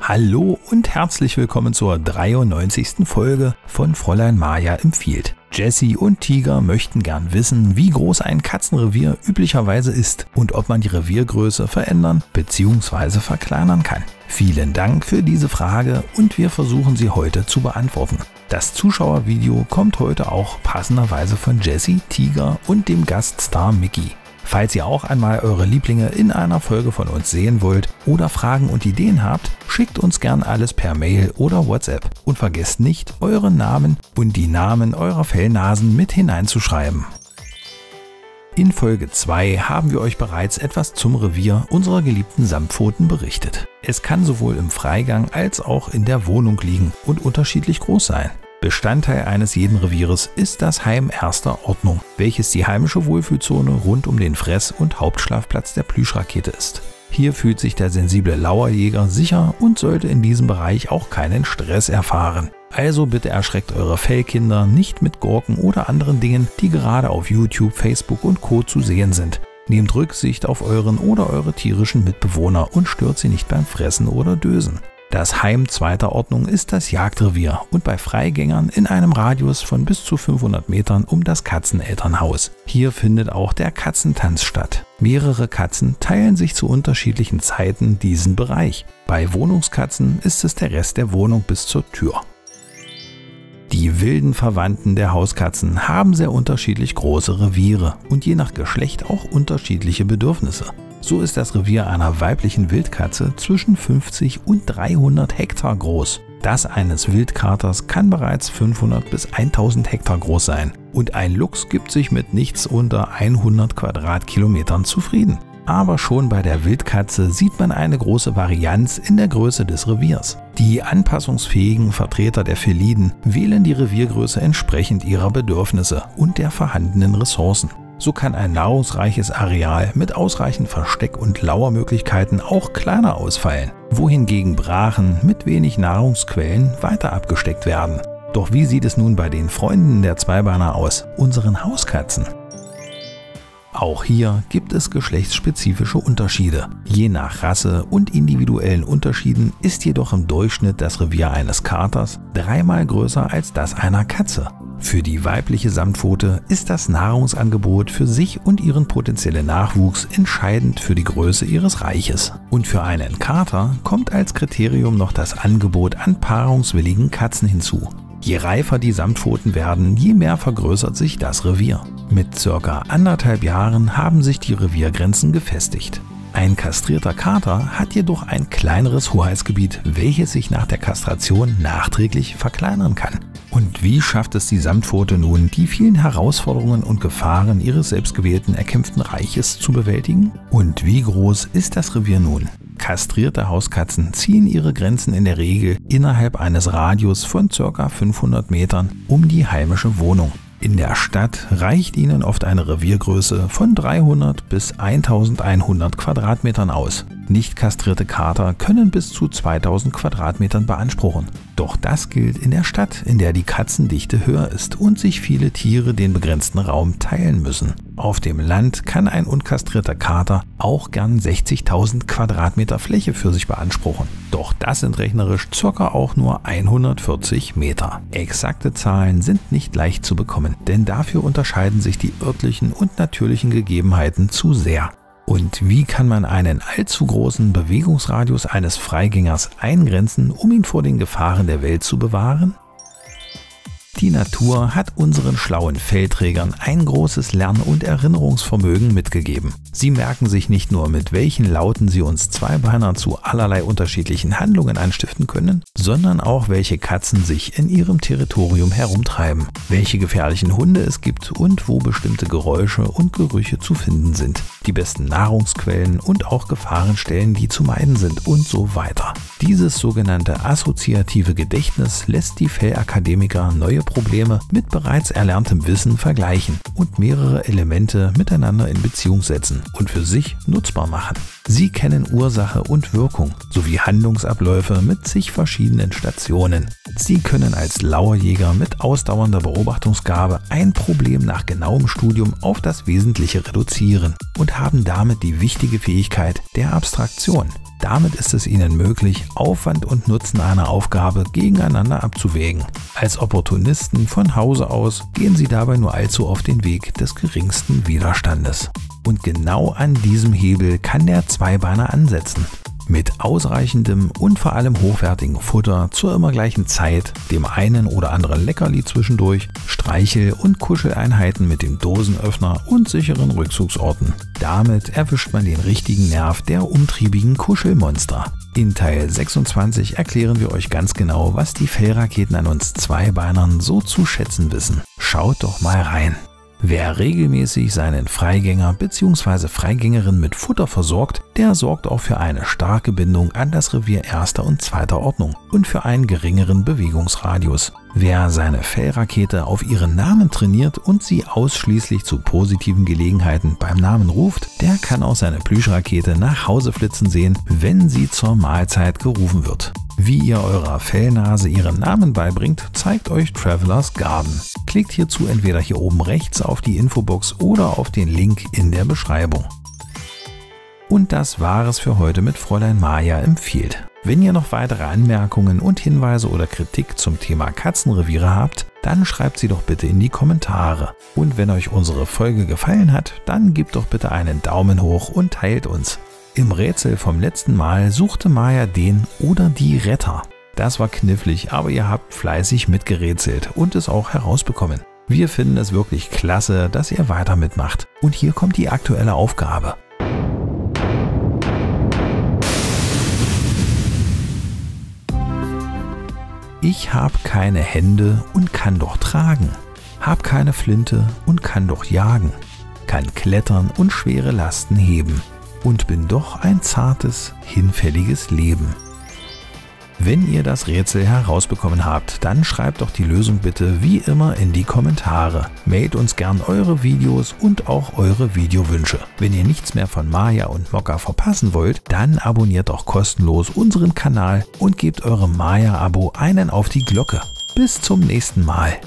Hallo und herzlich willkommen zur 93. Folge von Fräulein Maja empfiehlt. Jessie und Tiger möchten gern wissen, wie groß ein Katzenrevier üblicherweise ist und ob man die Reviergröße verändern bzw. verkleinern kann. Vielen Dank für diese Frage und wir versuchen sie heute zu beantworten. Das Zuschauervideo kommt heute auch passenderweise von Jessie, Tiger und dem Gaststar Mickey. Falls ihr auch einmal eure Lieblinge in einer Folge von uns sehen wollt oder Fragen und Ideen habt, schickt uns gern alles per Mail oder WhatsApp und vergesst nicht, euren Namen und die Namen eurer Fellnasen mit hineinzuschreiben. In Folge 2 haben wir euch bereits etwas zum Revier unserer geliebten Samtpfoten berichtet. Es kann sowohl im Freigang als auch in der Wohnung liegen und unterschiedlich groß sein. Bestandteil eines jeden Revieres ist das Heim erster Ordnung, welches die heimische Wohlfühlzone rund um den Fress- und Hauptschlafplatz der Plüschrakete ist. Hier fühlt sich der sensible Lauerjäger sicher und sollte in diesem Bereich auch keinen Stress erfahren. Also bitte erschreckt eure Fellkinder nicht mit Gurken oder anderen Dingen, die gerade auf YouTube, Facebook und Co. zu sehen sind. Nehmt Rücksicht auf euren oder eure tierischen Mitbewohner und stört sie nicht beim Fressen oder Dösen. Das Heim zweiter Ordnung ist das Jagdrevier und bei Freigängern in einem Radius von bis zu 500 Metern um das Katzenelternhaus. Hier findet auch der Katzentanz statt. Mehrere Katzen teilen sich zu unterschiedlichen Zeiten diesen Bereich. Bei Wohnungskatzen ist es der Rest der Wohnung bis zur Tür. Die wilden Verwandten der Hauskatzen haben sehr unterschiedlich große Reviere und je nach Geschlecht auch unterschiedliche Bedürfnisse. So ist das Revier einer weiblichen Wildkatze zwischen 50 und 300 Hektar groß. Das eines Wildkaters kann bereits 500 bis 1000 Hektar groß sein. Und ein Luchs gibt sich mit nichts unter 100 Quadratkilometern zufrieden. Aber schon bei der Wildkatze sieht man eine große Varianz in der Größe des Reviers. Die anpassungsfähigen Vertreter der Feliden wählen die Reviergröße entsprechend ihrer Bedürfnisse und der vorhandenen Ressourcen. So kann ein nahrungsreiches Areal mit ausreichend Versteck- und Lauermöglichkeiten auch kleiner ausfallen, wohingegen Brachen mit wenig Nahrungsquellen weiter abgesteckt werden. Doch wie sieht es nun bei den Freunden der Zweibeiner aus, unseren Hauskatzen? Auch hier gibt es geschlechtsspezifische Unterschiede. Je nach Rasse und individuellen Unterschieden ist jedoch im Durchschnitt das Revier eines Katers 3-mal größer als das einer Katze. Für die weibliche Samtpfote ist das Nahrungsangebot für sich und ihren potenziellen Nachwuchs entscheidend für die Größe ihres Reiches. Und für einen Kater kommt als Kriterium noch das Angebot an paarungswilligen Katzen hinzu. Je reifer die Samtpfoten werden, je mehr vergrößert sich das Revier. Mit ca. 1,5 Jahren haben sich die Reviergrenzen gefestigt. Ein kastrierter Kater hat jedoch ein kleineres Hoheitsgebiet, welches sich nach der Kastration nachträglich verkleinern kann. Und wie schafft es die Samtpfote nun, die vielen Herausforderungen und Gefahren ihres selbstgewählten erkämpften Reiches zu bewältigen? Und wie groß ist das Revier nun? Kastrierte Hauskatzen ziehen ihre Grenzen in der Regel innerhalb eines Radius von ca. 500 Metern um die heimische Wohnung. In der Stadt reicht ihnen oft eine Reviergröße von 300 bis 1100 Quadratmetern aus. Nicht kastrierte Kater können bis zu 2000 Quadratmetern beanspruchen. Doch das gilt in der Stadt, in der die Katzendichte höher ist und sich viele Tiere den begrenzten Raum teilen müssen. Auf dem Land kann ein unkastrierter Kater auch gern 60.000 Quadratmeter Fläche für sich beanspruchen. Doch das sind rechnerisch ca. auch nur 140 Meter. Exakte Zahlen sind nicht leicht zu bekommen, denn dafür unterscheiden sich die örtlichen und natürlichen Gegebenheiten zu sehr. Und wie kann man einen allzu großen Bewegungsradius eines Freigängers eingrenzen, um ihn vor den Gefahren der Welt zu bewahren? Die Natur hat unseren schlauen Fellträgern ein großes Lern- und Erinnerungsvermögen mitgegeben. Sie merken sich nicht nur, mit welchen Lauten sie uns Zweibeiner zu allerlei unterschiedlichen Handlungen anstiften können, sondern auch, welche Katzen sich in ihrem Territorium herumtreiben, welche gefährlichen Hunde es gibt und wo bestimmte Geräusche und Gerüche zu finden sind, die besten Nahrungsquellen und auch Gefahrenstellen, die zu meiden sind und so weiter. Dieses sogenannte assoziative Gedächtnis lässt die Fellakademiker neue Probleme mit bereits erlerntem Wissen vergleichen und mehrere Elemente miteinander in Beziehung setzen und für sich nutzbar machen. Sie kennen Ursache und Wirkung sowie Handlungsabläufe mit zig verschiedenen Stationen. Sie können als Lauerjäger mit ausdauernder Beobachtungsgabe ein Problem nach genauem Studium auf das Wesentliche reduzieren und haben damit die wichtige Fähigkeit der Abstraktion. Damit ist es Ihnen möglich, Aufwand und Nutzen einer Aufgabe gegeneinander abzuwägen. Als Opportunisten von Hause aus gehen Sie dabei nur allzu auf den Weg des geringsten Widerstandes. Und genau an diesem Hebel kann der Zweibeiner ansetzen. Mit ausreichendem und vor allem hochwertigem Futter zur immer gleichen Zeit, dem einen oder anderen Leckerli zwischendurch, Streichel- und Kuscheleinheiten mit dem Dosenöffner und sicheren Rückzugsorten. Damit erwischt man den richtigen Nerv der umtriebigen Kuschelmonster. In Teil 26 erklären wir euch ganz genau, was die Fellraketen an uns Zweibeinern so zu schätzen wissen. Schaut doch mal rein. Wer regelmäßig seinen Freigänger bzw. Freigängerin mit Futter versorgt, der sorgt auch für eine starke Bindung an das Revier erster und zweiter Ordnung und für einen geringeren Bewegungsradius. Wer seine Fellrakete auf ihren Namen trainiert und sie ausschließlich zu positiven Gelegenheiten beim Namen ruft, der kann auch seine Plüschrakete nach Hause flitzen sehen, wenn sie zur Mahlzeit gerufen wird. Wie ihr eurer Fellnase ihren Namen beibringt, zeigt euch Travelers Garden. Klickt hierzu entweder hier oben rechts auf die Infobox oder auf den Link in der Beschreibung. Und das war es für heute mit Fräulein Maja empfiehlt. Wenn ihr noch weitere Anmerkungen und Hinweise oder Kritik zum Thema Katzenreviere habt, dann schreibt sie doch bitte in die Kommentare. Und wenn euch unsere Folge gefallen hat, dann gebt doch bitte einen Daumen hoch und teilt uns. Im Rätsel vom letzten Mal suchte Maja den oder die Retter. Das war knifflig, aber ihr habt fleißig mitgerätselt und es auch herausbekommen. Wir finden es wirklich klasse, dass ihr weiter mitmacht. Und hier kommt die aktuelle Aufgabe. Ich hab keine Hände und kann doch tragen. Hab keine Flinte und kann doch jagen. Kann klettern und schwere Lasten heben. Und bin doch ein zartes, hinfälliges Leben. Wenn ihr das Rätsel herausbekommen habt, dann schreibt doch die Lösung bitte wie immer in die Kommentare. Mailt uns gern eure Videos und auch eure Videowünsche. Wenn ihr nichts mehr von Maja und Mokka verpassen wollt, dann abonniert doch kostenlos unseren Kanal und gebt eurem Maja-Abo einen auf die Glocke. Bis zum nächsten Mal.